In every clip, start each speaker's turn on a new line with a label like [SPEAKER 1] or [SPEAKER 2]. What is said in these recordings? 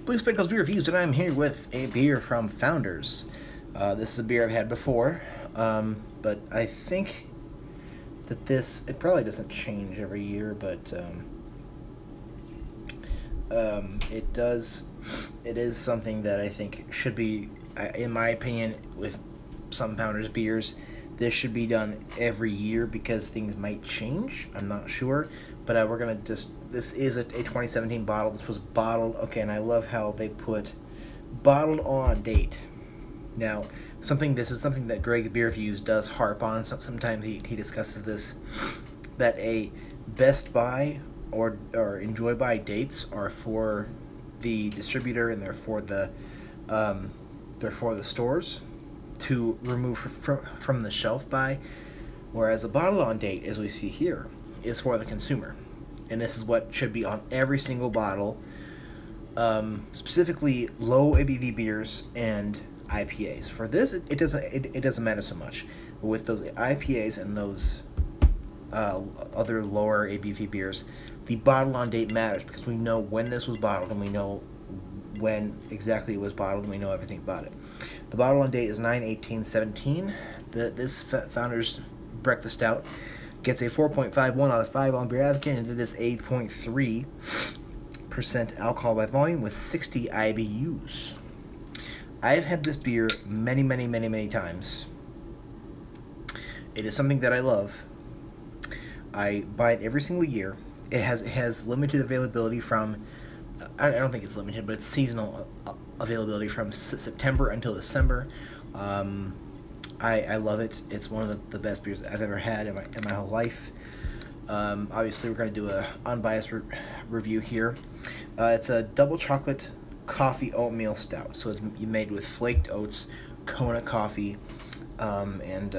[SPEAKER 1] BlueSpecs beer reviews, and I'm here with a beer from Founders. This is a beer I've had before, but I think that it probably doesn't change every year, but it does. It is something that I think should be, in my opinion, with some Founders beers, this should be done every year because things might change. I'm not sure, but we're gonna this is a 2017 bottle. This was bottled, okay, and I love how they put bottled on date. Now, this is something that Greg's Beer Reviews does harp on. Sometimes he discusses this, that a best by or enjoy by dates are for the distributor, and they're for the stores to remove from the shelf by, whereas a bottle on date, as we see here, is for the consumer. And this is what should be on every single bottle, specifically low ABV beers and IPAs. For this, it doesn't matter so much. But with those IPAs and those other lower ABV beers, the bottle on date matters because we know when this was bottled, and we know when exactly it was bottled, and we know everything about it. The bottle on date is 9/18/17. This Founders Breakfast Stout gets a 4.51 out of 5 on Beer Advocate, and it is 8.3% alcohol by volume with 60 IBUs. I've had this beer many times. It is something that I love. I buy it every single year. It has limited availability from, I don't think it's limited, but it's seasonal availability from September until December. I love it. It's one of the best beers I've ever had in my whole life. Obviously, we're going to do an unbiased review here. It's a double chocolate coffee oatmeal stout. So it's made with flaked oats, Kona coffee, and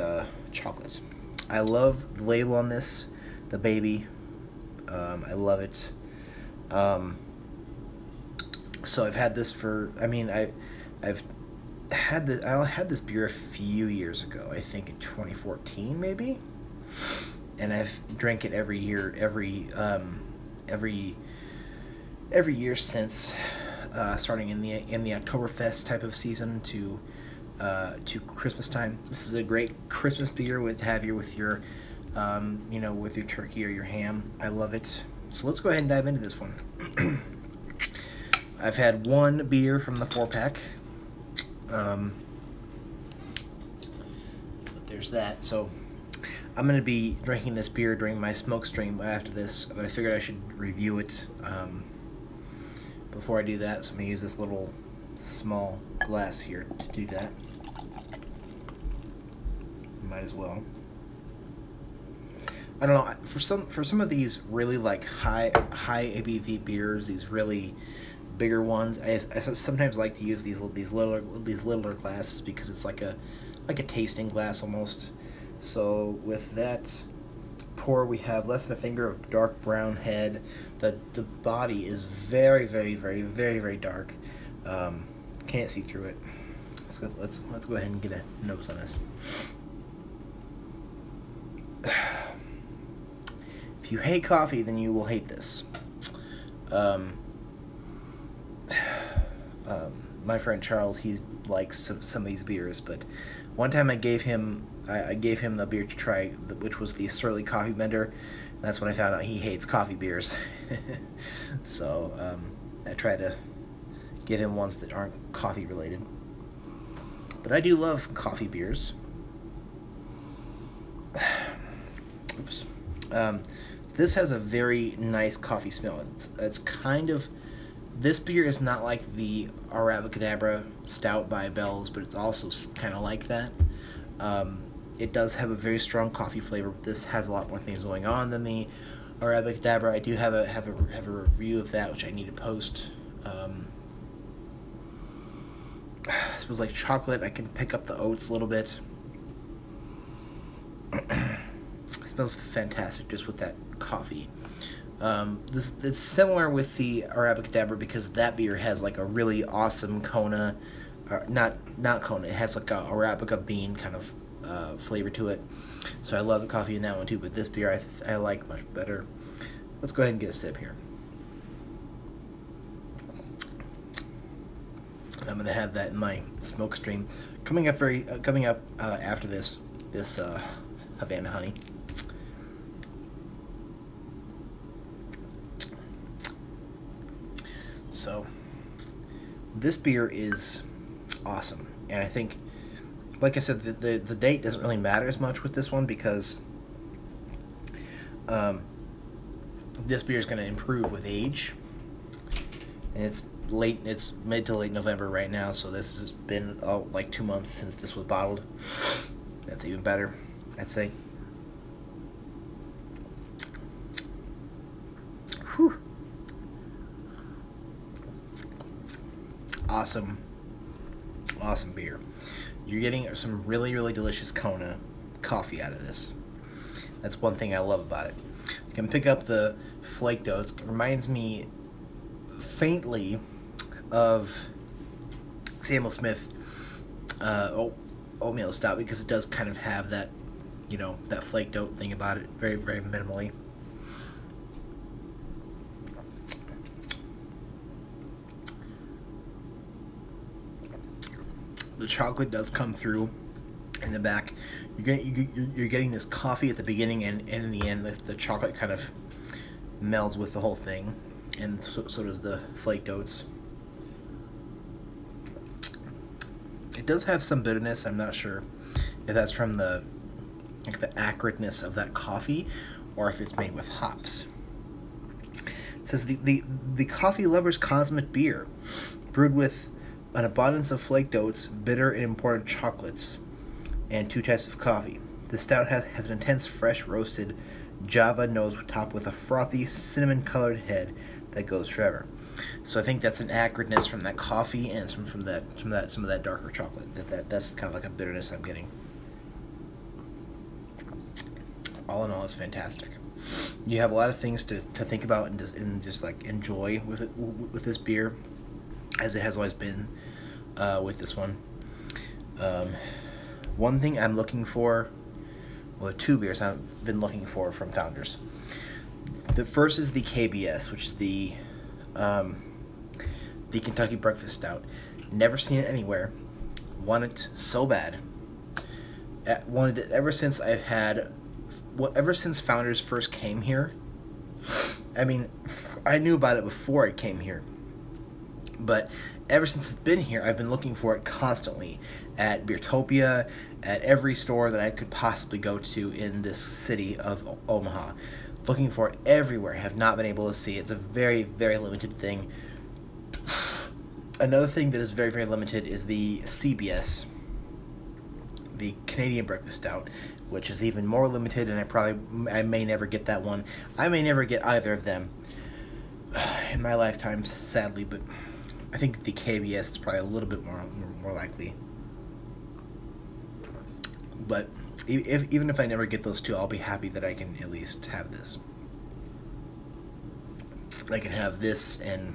[SPEAKER 1] chocolate. I love the label on this, the baby. I love it. So I've had this for, I had this beer a few years ago, I think in 2014 maybe, and I've drank it every year since, starting in the Oktoberfest type of season to Christmas time. This is a great Christmas beer with your with your turkey or your ham. I love it. So let's go ahead and dive into this one. I've had one beer from the 4-pack. But there's that. So I'm going to be drinking this beer during my smoke stream after this, but I figured I should review it before I do that. So I'm going to use this little small glass here to do that. Might as well. I don't know, for some of these really like high ABV beers, these really bigger ones, I sometimes like to use these littler glasses because it's like a tasting glass almost. So with that pour, we have less than a finger of dark brown head. The body is very dark. Can't see through it. So let's go ahead and get a nose on this. If you hate coffee, then you will hate this. My friend Charles, he likes some of these beers, but one time I gave him the beer to try, which was the Surly Coffee Bender, and that's when I found out he hates coffee beers. So I try to give him ones that aren't coffee related. But I do love coffee beers. Oops. This has a very nice coffee smell. It's kind of, this beer is not like the Arabicadabra Stout by Bell's, but it's also kind of like that. It does have a very strong coffee flavor, but this has a lot more things going on than the Arabicadabra. I do have a review of that, which I need to post. It smells like chocolate. I can pick up the oats a little bit. It smells fantastic just with that coffee. It's similar with the Arabicadabra because that beer has like a really awesome Kona, not Kona. It has like a Arabica bean kind of flavor to it. So I love the coffee in that one too. But this beer I like much better. Let's go ahead and get a sip here. I'm gonna have that in my smoke stream coming up after this Havana Honey. So this beer is awesome, and I think, like I said, the date doesn't really matter as much with this one because this beer is going to improve with age, and it's mid to late November right now, so this has been like 2 months since this was bottled. That's even better, I'd say. Whew. Awesome beer. You're getting some really, really delicious Kona coffee out of this. That's one thing I love about it. You can pick up the flaked oats. It reminds me faintly of Samuel Smith oatmeal stout, because it does kind of have that, you know, that flaked oat thing about it, very, very minimally. The chocolate does come through in the back. You're getting this coffee at the beginning, and in the end, the chocolate kind of melds with the whole thing, and so does the flaked oats. It does have some bitterness. I'm not sure if that's from the acidness of that coffee, or if it's made with hops. It says the coffee lover's consummate beer, brewed with an abundance of flaked oats, bitter and imported chocolates, and 2 types of coffee. The stout has an intense, fresh roasted Java nose topped with a frothy, cinnamon-colored head that goes forever. So I think that's an acidness from that coffee and some of that darker chocolate. That's kind of like a bitterness I'm getting. All in all, it's fantastic. You have a lot of things to think about and just like enjoy with this beer, as it has always been with this one. One thing I'm looking for, well, 2 beers I've been looking for from Founders. The first is the KBS, which is the Kentucky Breakfast Stout. Never seen it anywhere. Want it so bad. Wanted it ever since ever since Founders first came here. I mean, I knew about it before it came here, but ever since it's been here, I've been looking for it constantly at Beertopia, at every store that I could possibly go to in this city of Omaha. Looking for it everywhere. Have not been able to see it. It's a very, very limited thing. Another thing that is very, very limited is the CBS, the Canadian Breakfast Stout, which is even more limited, and I may never get that one. I may never get either of them in my lifetime, sadly, but I think the KBS is probably a little bit more likely. But even if I never get those 2, I'll be happy that I can at least have this. I can have this and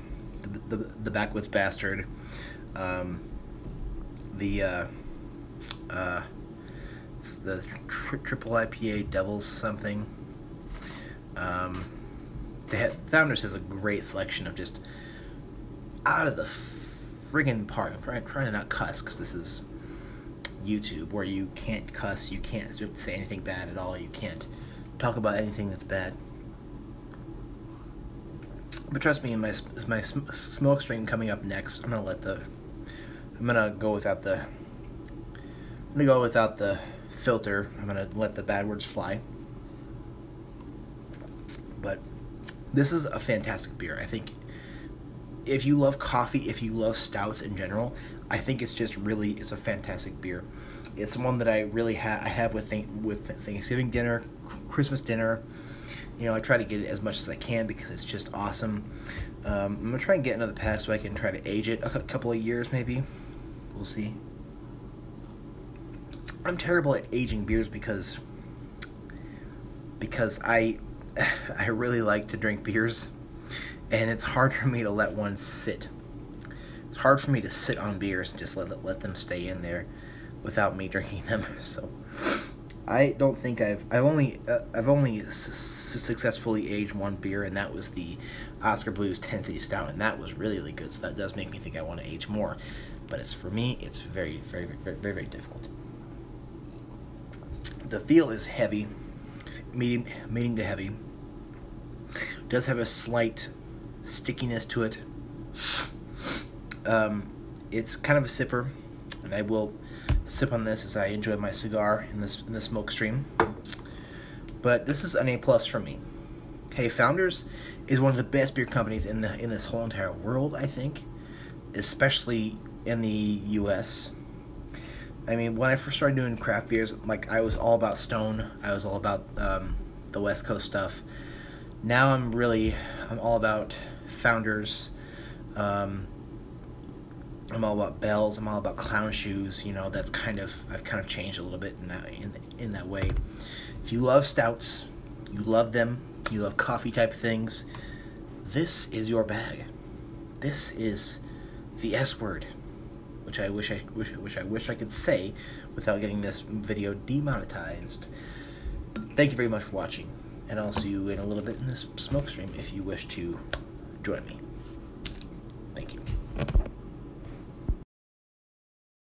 [SPEAKER 1] the Backwoods Bastard, the triple IPA Devil's something. Founders has a great selection of just out of the friggin' park. I'm trying to not cuss, because this is YouTube, where you can't cuss, you can't say anything bad at all, you can't talk about anything that's bad. But trust me, in my smoke stream coming up next, I'm gonna go without the filter. I'm gonna let the bad words fly. But this is a fantastic beer. I think if you love coffee, if you love stouts in general, I think it's a fantastic beer. It's one that I really have with Thanksgiving dinner, Christmas dinner. You know, I try to get it as much as I can because it's just awesome. I'm gonna try and get another pack so I can try to age it a couple of years, maybe. We'll see. I'm terrible at aging beers because I really like to drink beers, and it's hard for me to let one sit. It's hard for me to sit on beers and just let them stay in there without me drinking them. So I don't think I've only successfully aged one beer, and that was the Oscar Blues 1050 Stout, and that was really, really good. So that does make me think I want to age more. but it's, for me, it's very, very, very, very, very difficult. The feel is heavy, medium to heavy. It does have a slight stickiness to it. It's kind of a sipper, and I will sip on this as I enjoy my cigar in this smoke stream. But this is an A+ for me. Hey, Founders is one of the best beer companies in this whole entire world, I think, especially in the U.S. I mean, when I first started doing craft beers, like, I was all about Stone. I was all about the West Coast stuff. Now I'm all about Founders. I'm all about bells. I'm all about clown shoes. You know, I've kind of changed a little bit in that way. If you love stouts, you love them, you love coffee type things, this is your bag. This is the S word, which I wish I could say without getting this video demonetized. Thank you very much for watching, and I'll see you in a little bit in this smoke stream if you wish to join me. Thank you.